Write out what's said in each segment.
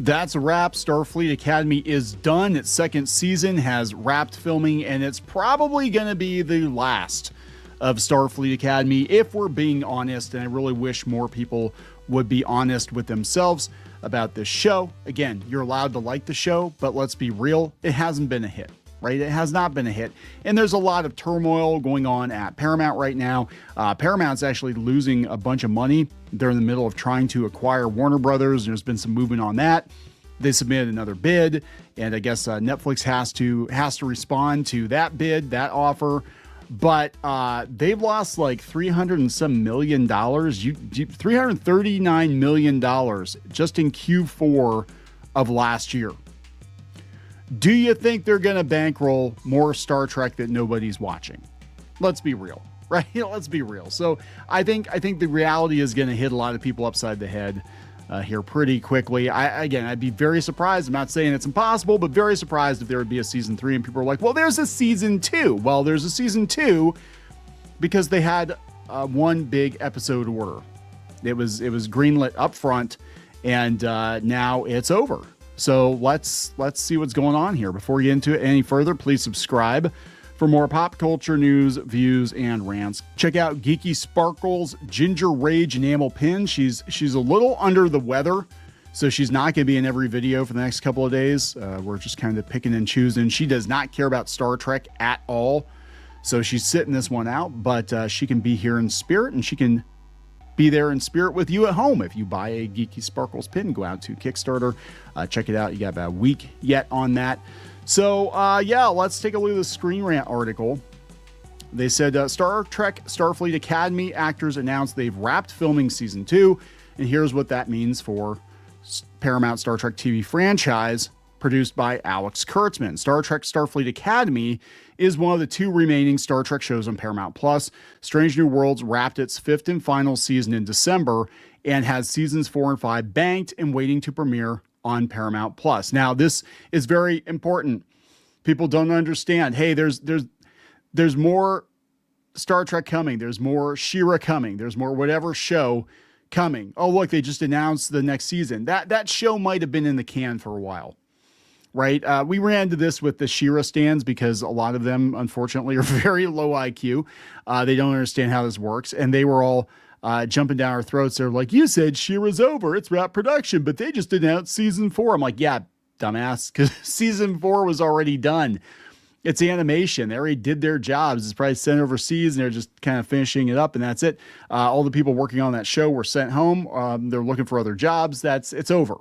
That's a wrap. Starfleet Academy is done. Its second season has wrapped filming, and it's probably going to be the last of Starfleet Academy, if we're being honest. And I really wish more people would be honest with themselves about this show. Again, you're allowed to like the show, but let's be real, it hasn't been a hit. Right? It has not been a hit. And there's a lot of turmoil going on at Paramount right now. Paramount's actually losing a bunch of money. They're in the middle of trying to acquire Warner Brothers. There's been some movement on that. They submitted another bid, and I guess Netflix has to respond to that bid, that offer. But they've lost like $300 and some million, $339 million just in Q4 of last year. Do you think they're going to bankroll more Star Trek that nobody's watching? Let's be real, right? Let's be real. So I think the reality is going to hit a lot of people upside the head here pretty quickly. I'd be very surprised. I'm not saying it's impossible, but very surprised if there would be a season 3 and people are like, well, there's a season 2. Well, there's a season 2 because they had one big episode order. It was greenlit up front, and now it's over. So let's see what's going on here. Before we get into it any further, please subscribe for more pop culture news, views, and rants. Check out Geeky Sparkles Ginger Rage enamel pin. She's a little under the weather, so she's not going to be in every video for the next couple of days. We're just kind of picking and choosing. She does not care about Star Trek at all, so she's sitting this one out, but she can be here in spirit, and she can be there in spirit with you at home. If you buy a Geeky Sparkles pin, go out to Kickstarter, check it out. You got about a week yet on that. So let's take a look at the Screen Rant article. They said Star Trek Starfleet Academy actors announced they've wrapped filming season 2, and here's what that means for Paramount Star Trek TV franchise produced by Alex Kurtzman. Star Trek Starfleet Academy is one of the 2 remaining Star Trek shows on Paramount Plus. Strange New Worlds wrapped its 5th and final season in December and has seasons 4 and 5 banked and waiting to premiere on Paramount Plus. Now, this is very important. People don't understand. Hey, there's more Star Trek coming. There's more She-Ra coming. There's more whatever show coming. Oh, look, they just announced the next season. That show might have been in the can for a while. Right? We ran into this with the She-Ra stands because a lot of them, unfortunately, are very low IQ. They don't understand how this works. And they were all jumping down our throats. They're like, you said She-Ra's over. It's wrapped production, but they just announced season 4. I'm like, yeah, dumbass, because season 4 was already done. It's animation. They already did their jobs. It's probably sent overseas, and they're just kind of finishing it up, and that's it. All the people working on that show were sent home. They're looking for other jobs. It's over,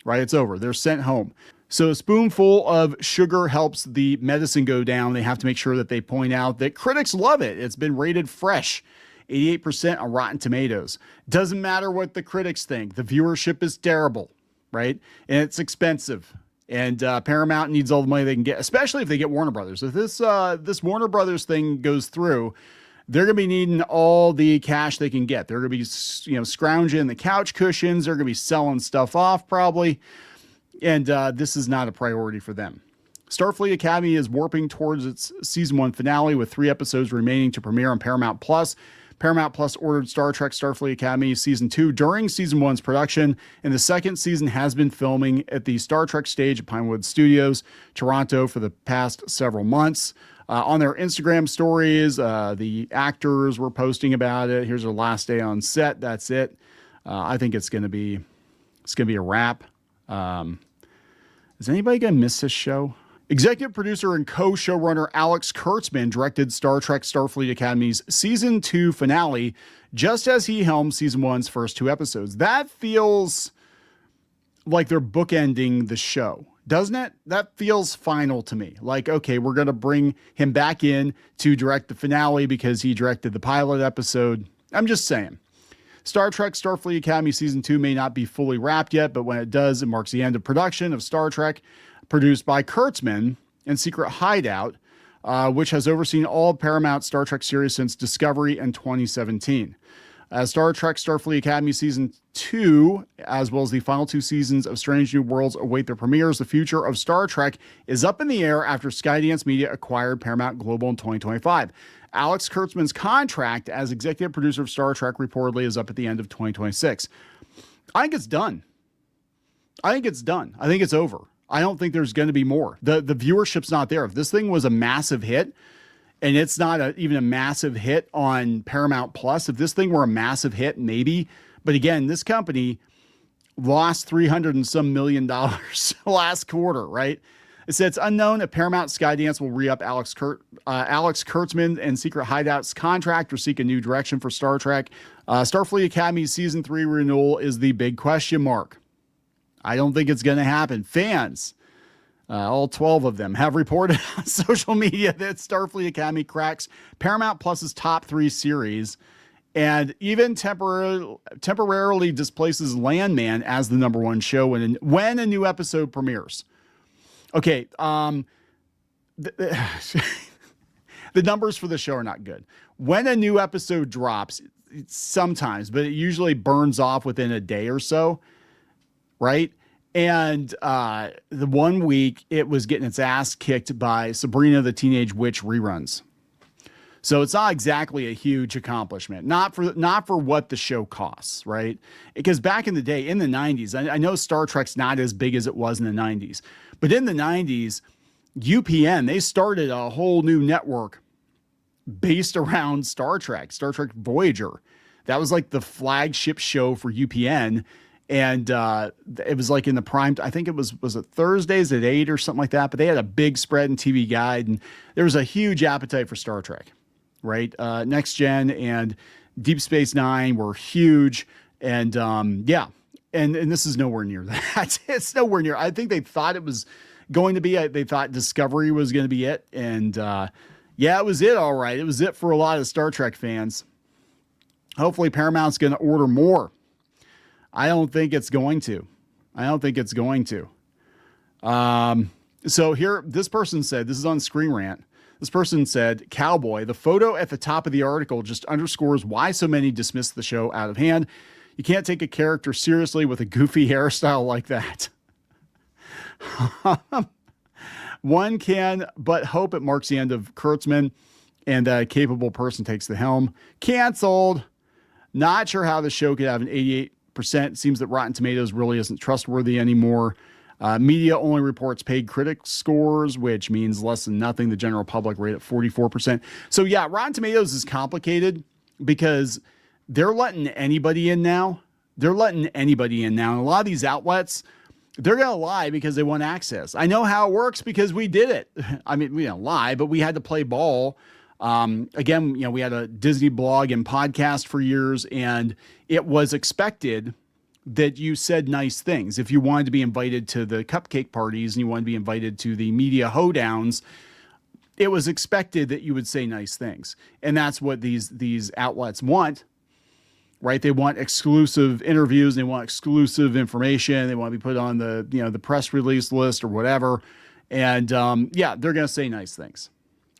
right? It's over. They're sent home. So a spoonful of sugar helps the medicine go down. They have to make sure that they point out that critics love it. It's been rated fresh, 88% on Rotten Tomatoes. Doesn't matter what the critics think. The viewership is terrible, right? And it's expensive. And Paramount needs all the money they can get, especially if they get Warner Brothers. If this Warner Brothers thing goes through, they're going to be needing all the cash they can get. They're going to be, scrounging the couch cushions. They're going to be selling stuff off probably. And this is not a priority for them. Starfleet Academy is warping towards its season 1 finale with 3 episodes remaining to premiere on Paramount Plus. Paramount Plus ordered Star Trek Starfleet Academy season 2 during season 1's production, and the second season has been filming at the Star Trek stage at Pinewood Studios, Toronto, for the past several months. On their Instagram stories, the actors were posting about it. Here's their last day on set. That's it. I think it's going to be a wrap. Is anybody going to miss this show? Executive producer and co-showrunner Alex Kurtzman directed Star Trek Starfleet Academy's season 2 finale just as he helmed season 1's first 2 episodes. That feels like they're bookending the show, doesn't it? That feels final to me. Like, okay, we're going to bring him back in to direct the finale because he directed the pilot episode. I'm just saying. Star Trek Starfleet Academy Season 2 may not be fully wrapped yet, but when it does, it marks the end of production of Star Trek, produced by Kurtzman and Secret Hideout, which has overseen all Paramount Star Trek series since Discovery in 2017. As Star Trek Starfleet Academy Season 2, as well as the final 2 seasons of Strange New Worlds await their premieres, the future of Star Trek is up in the air after Skydance Media acquired Paramount Global in 2025. Alex Kurtzman's contract as executive producer of Star Trek reportedly is up at the end of 2026. I think it's done. I think it's done. I think it's over. I don't think there's going to be more. The viewership's not there. If this thing was a massive hit, and it's not even a massive hit on Paramount Plus, if this thing were a massive hit, maybe. But again, this company lost $300 and some million last quarter, right? It said it's unknown if Paramount Skydance will re-up Alex Kurtzman and Secret Hideout's contract or seek a new direction for Star Trek. Starfleet Academy Season 3 renewal is the big question mark. I don't think it's going to happen. Fans, all 12 of them, have reported on social media that Starfleet Academy cracks Paramount Plus's top 3 series and even temporarily displaces Landman as the #1 show when a new episode premieres. Okay, the numbers for the show are not good. When a new episode drops, sometimes, but it usually burns off within a day or so, right? And the 1 week, it was getting its ass kicked by Sabrina the Teenage Witch reruns. So it's not exactly a huge accomplishment, not for what the show costs, right? Because back in the day, in the 90s, I know Star Trek's not as big as it was in the 90s, but in the 90s, UPN, they started a whole new network based around Star Trek Voyager. That was like the flagship show for UPN. And it was like in the prime, I think it was it Thursdays at 8 or something like that, but they had a big spread in TV Guide, and there was a huge appetite for Star Trek, right? Next Gen and Deep Space Nine were huge. And yeah, and this is nowhere near that. It's nowhere near. I think they thought it was going to be, they thought Discovery was going to be it. And yeah, it was it. All right. It was it for a lot of Star Trek fans. Hopefully Paramount's going to order more. I don't think it's going to. So here, this person said, this is on Screen Rant. This person said, Cowboy, the photo at the top of the article just underscores why so many dismiss the show out of hand. You can't take a character seriously with a goofy hairstyle like that. One can but hope it marks the end of Kurtzman and a capable person takes the helm. Canceled. Not sure how the show could have an 88%. It seems that Rotten Tomatoes really isn't trustworthy anymore. Media only reports paid critic scores, which means less than nothing. The general public rate at 44%. So yeah, Rotten Tomatoes is complicated because they're letting anybody in now. And a lot of these outlets, they're going to lie because they want access. I know how it works because we did it. I mean, we don't lie, but we had to play ball. Again, we had a Disney blog and podcast for years, and it was expected that you said nice things. If you wanted to be invited to the cupcake parties and you wanted to be invited to the media hoedowns, it was expected that you would say nice things. And that's what these outlets want, right? They want exclusive interviews. They want exclusive information. They want to be put on the press release list or whatever. And yeah, they're going to say nice things.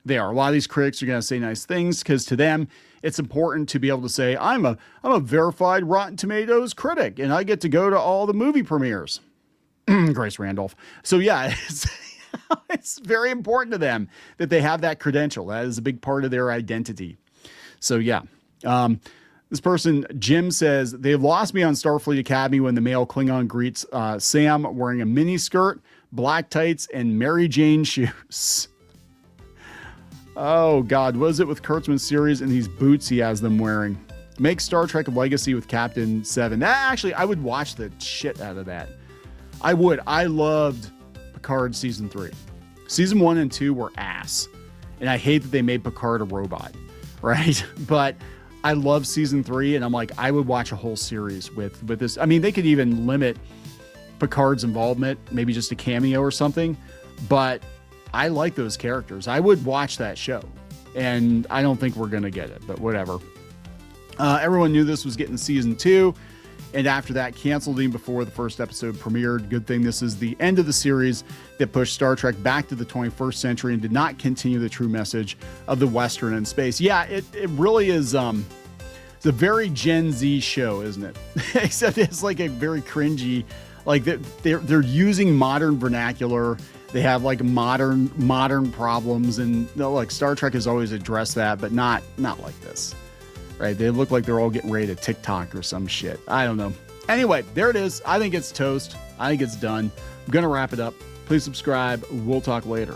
They are. A lot of these critics are going to say nice things because to them, it's important to be able to say, I'm a verified Rotten Tomatoes critic and I get to go to all the movie premieres. Grace Randolph. So yeah, it's very important to them that they have that credential. That is a big part of their identity. So yeah. This person, Jim, says, they've lost me on Starfleet Academy when the male Klingon greets Sam wearing a mini skirt, black tights, and Mary Jane shoes. Oh, God. What is it with Kurtzman's series and these boots he has them wearing? Make Star Trek Legacy with Captain Seven. Actually, I would watch the shit out of that. I would. I loved Picard Season 3. Season 1 and 2 were ass. And I hate that they made Picard a robot, right? But I love Season 3, and I'm like, I would watch a whole series with this. I mean, they could even limit Picard's involvement, maybe just a cameo or something. But I like those characters. I would watch that show, and I don't think we're going to get it, but whatever. Everyone knew this was getting Season 2, and after that canceled even before the first episode premiered. Good thing this is the end of the series that pushed Star Trek back to the 21st century and did not continue the true message of the Western in space. Yeah, it really is. It's a very Gen Z show, isn't it? Except it's like a very cringy, like they're using modern vernacular. They have like modern problems, and like Star Trek has always addressed that, but not like this, right? They look like they're all getting ready to TikTok or some shit. I don't know. Anyway, there it is. I think it's toast. I think it's done. I'm going to wrap it up. Please subscribe. We'll talk later.